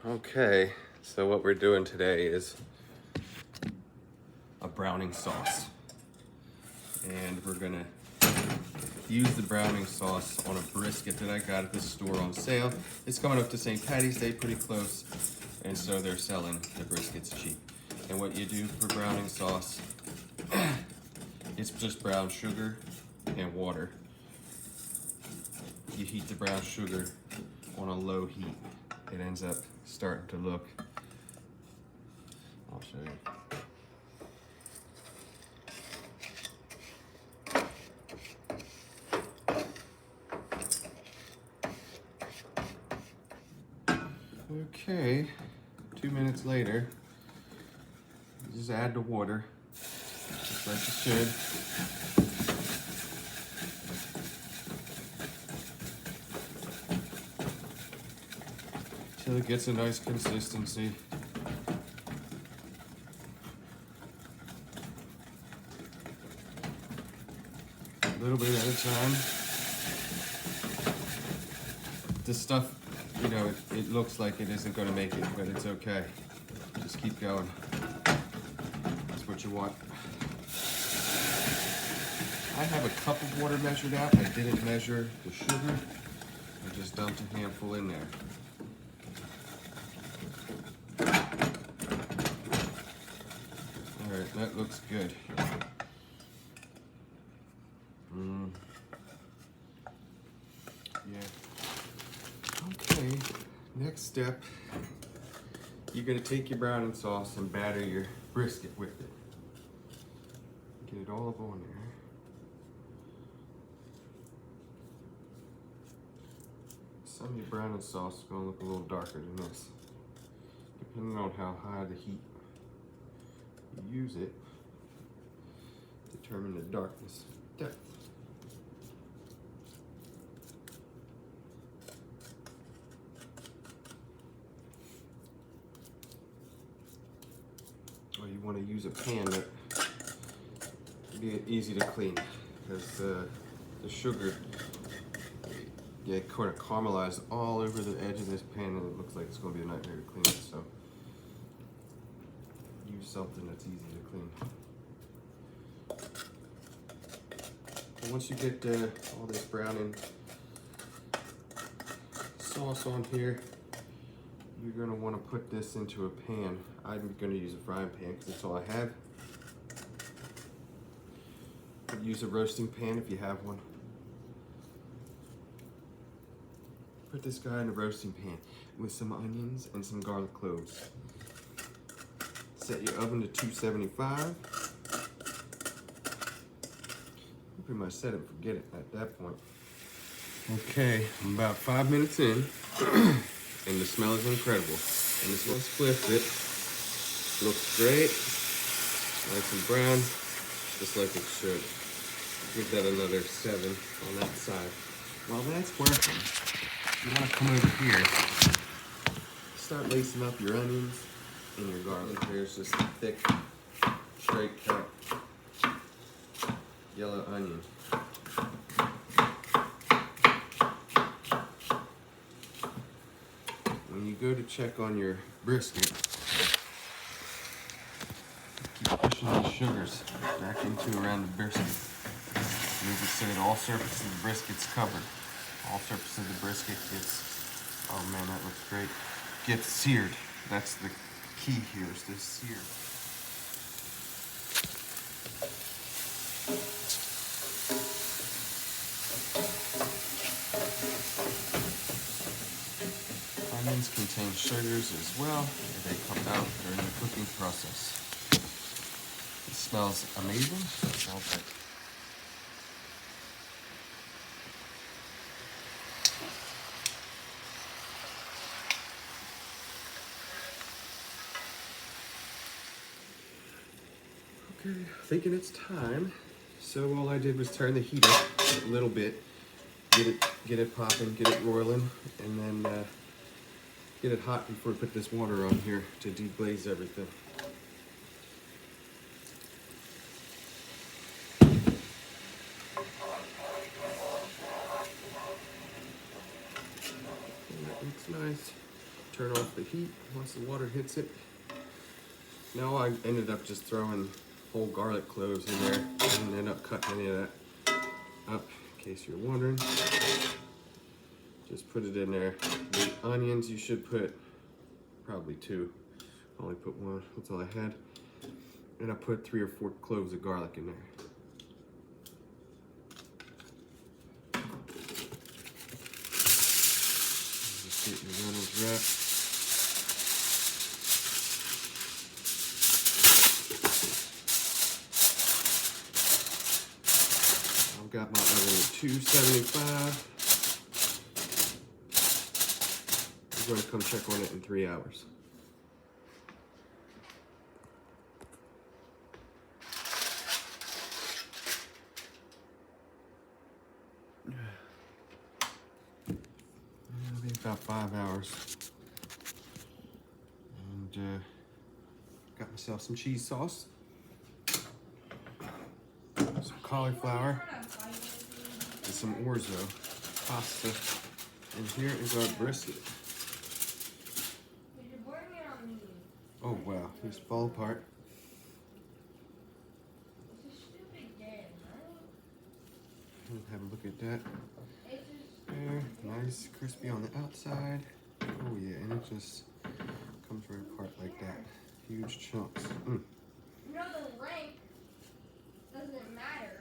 Okay, so what we're doing today is a browning sauce. And we're gonna use the browning sauce on a brisket that I got at the store on sale. It's coming up to St. Patty's Day pretty close, and so they're selling the briskets cheap. And what you do for browning sauce, it's just brown sugar and water. You heat the brown sugar on a low heat. It ends up starting to look, I'll show you. Okay, 2 minutes later, just add the water, just like you should. Till it gets a nice consistency. A little bit at a time. This stuff, you know, it looks like it isn't going to make it, but it's okay. Just keep going. That's what you want. I have a cup of water measured out. I didn't measure the sugar. I just dumped a handful in there. Alright, that looks good. Yeah. Okay, next step, you're gonna take your browning sauce and batter your brisket with it. Get it all up on there. Some of your browning sauce is gonna look a little darker than this. Depending on how high the heat you use it, determine the darkness depth. Or you want to use a pan that be easy to clean, because the sugar, yeah, kind of caramelized all over the edge of this pan, and it looks like it's going to be a nightmare to clean it. So use something that's easy to clean. And once you get all this browning sauce on here, you're going to want to put this into a pan. I'm going to use a frying pan because that's all I have. Use a roasting pan if you have one. Put this guy in a roasting pan with some onions and some garlic cloves. Set your oven to 275. You pretty much set it and forget it at that point. Okay, I'm about 5 minutes in, and the smell is incredible. And this one spliffed it. Looks great, nice and brown, just like it should. Give that another 7 on that side. While that's working, you want to come over here, start lacing up your onions and your garlic. Here's just a thick, straight cut yellow onion. When you go to check on your brisket, keep pushing these sugars back into around the brisket. Move it so that all surface of the brisket's covered. All surface of the brisket gets, oh man, that looks great, gets seared. That's the key here, is to sear. Onions contain sugars as well, and they come out during the cooking process. It smells amazing. It smells like thinking it's time. So all I did was turn the heat up a little bit, get it popping, get it roiling, and then get it hot before we put this water on here to deglaze everything. And that looks nice. turn off the heat once the water hits it. Now I ended up just throwing whole garlic cloves in there. I didn't end up cutting any of that up, in case you're wondering. Just put it in there. The onions you should put probably 2. I only put 1, that's all I had. And I put 3 or 4 cloves of garlic in there. Just get your Reynolds wrap. I've got my oven at 275. I'm going to come check on it in 3 hours. I think about 5 hours. And got myself some cheese sauce, some cauliflower, and some orzo pasta. And here is our brisket. Oh wow, these fall apart. Have a look at that. There, nice, crispy on the outside. Oh yeah, and it just comes right apart like that. Huge chunks. You know the length doesn't matter.